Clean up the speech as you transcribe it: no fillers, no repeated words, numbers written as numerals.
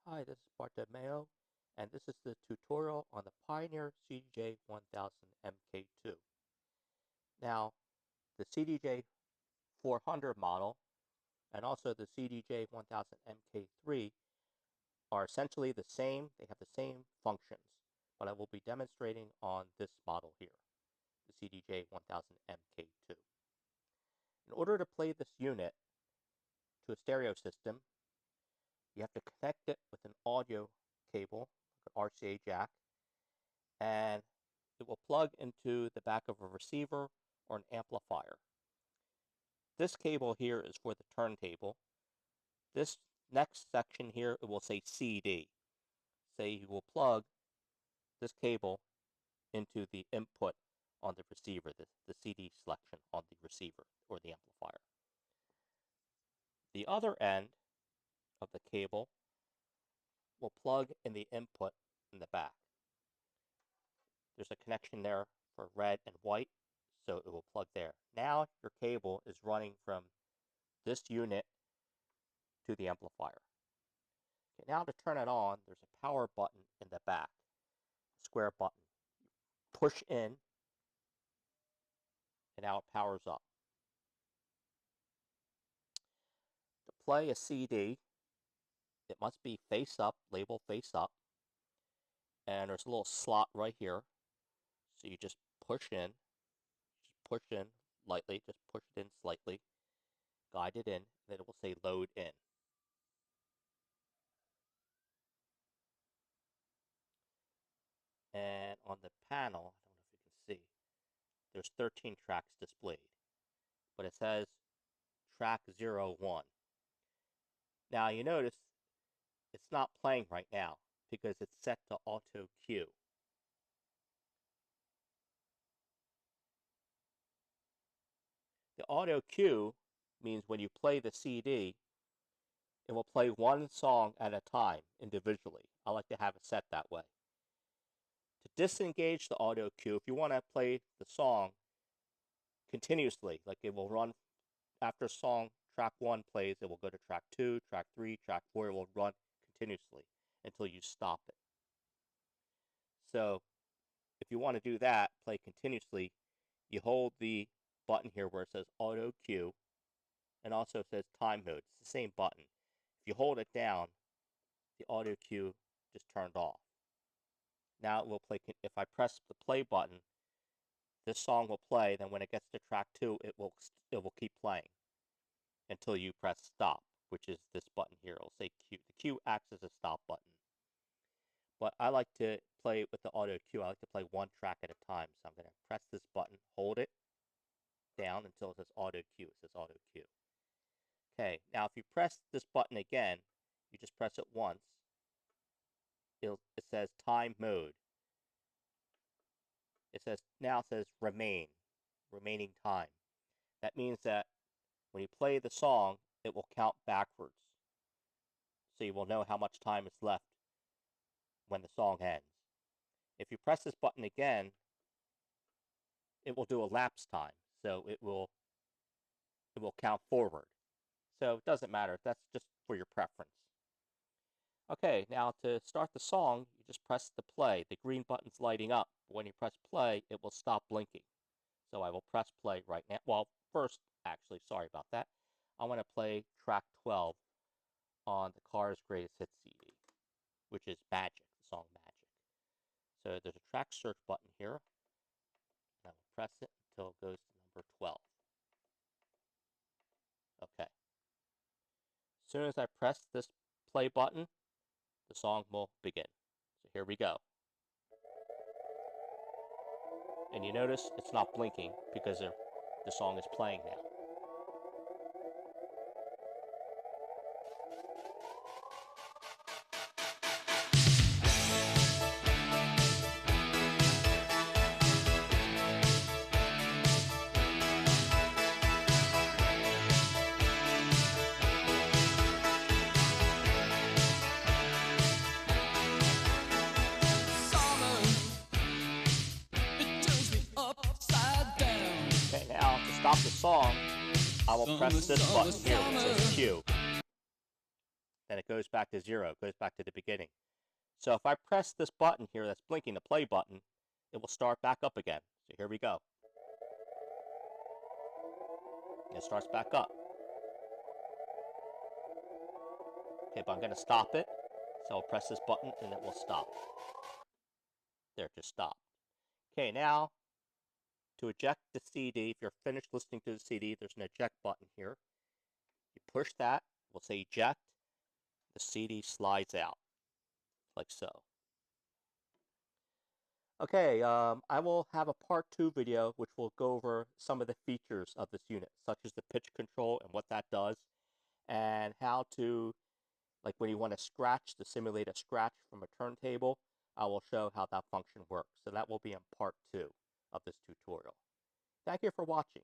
Hi, this is Bartomeo, and this is the tutorial on the Pioneer CDJ 1000 MK2. Now, the CDJ 400 model and also the CDJ 1000 MK3 are essentially the same. They have the same functions, but I will be demonstrating on this model here, the CDJ 1000 MK2. In order to play this unit to a stereo system, you have to connect it with an audio cable, like an RCA jack, and it will plug into the back of a receiver or an amplifier. This cable here is for the turntable. This next section here, it will say CD. Say you will plug this cable into the input on the receiver, the CD selection on the receiver or the amplifier. The other end of the cable will plug in the input in the back. There's a connection there for red and white, so it will plug there. Now your cable is running from this unit to the amplifier. Okay, now to turn it on, there's a power button in the back, a square button. Push in, and now it powers up. To play a CD, it must be face up, label face up, and there's a little slot right here. So you just push in lightly, just push it in slightly, guide it in, and then it will say load in. And on the panel, I don't know if you can see, there's 13 tracks displayed, but it says track 01. Now you notice it's not playing right now because it's set to auto cue. The auto cue means when you play the CD, it will play one song at a time individually. I like to have it set that way. To disengage the auto cue, if you want to play the song continuously, like it will run after song track 1 plays, it will go to track 2, track 3, track 4, it will run continuously until you stop it. So if you want to do that, play continuously, you hold the button here where it says auto cue, and also it says time mode. It's the same button. If you hold it down, the auto cue just turned off. Now it will play. If I press the play button, this song will play. Then when it gets to track 2, it will keep playing until you press stop, which is this button here. It'll say cue. The cue acts as a stop button. But I like to play with the auto cue. I like to play one track at a time. So I'm going to press this button, hold it down until it says auto cue. It says auto cue. Okay, now if you press this button again, you just press it once, it says time mode. Now it says remaining time. That means that when you play the song, it will count backwards. So you will know how much time is left when the song ends. If you press this button again, it will do a lapse time. So it will count forward. So it doesn't matter. That's just for your preference. Okay, now to start the song, you just press the play. The green button's lighting up. When you press play, it will stop blinking. So I will press play right now. Well, first, actually, sorry about that. I want to play track 12 on the Cars Greatest Hits CD, which is Magic, the song Magic. So there's a track search button here. And I will press it until it goes to number 12. Okay. As soon as I press this play button, the song will begin. So here we go. And you notice it's not blinking because the song is playing now. Okay, now to stop the song, I will press this button here which says cue. then it goes back to 0, it goes back to the beginning. So if I press this button here that's blinking, the play button, it will start back up again. So here we go. It starts back up. Okay, but I'm going to stop it. So I'll press this button and it will stop. There, it just stopped. Okay, now to eject the CD, if you're finished listening to the CD, there's an eject button here. You push that, we'll say eject, the CD slides out, like so. Okay, I will have a part 2 video which will go over some of the features of this unit, such as the pitch control and what that does, and how to, like when you want to scratch, to simulate a scratch from a turntable, I will show how that function works. So that will be in part 2 of this tutorial. Thank you for watching.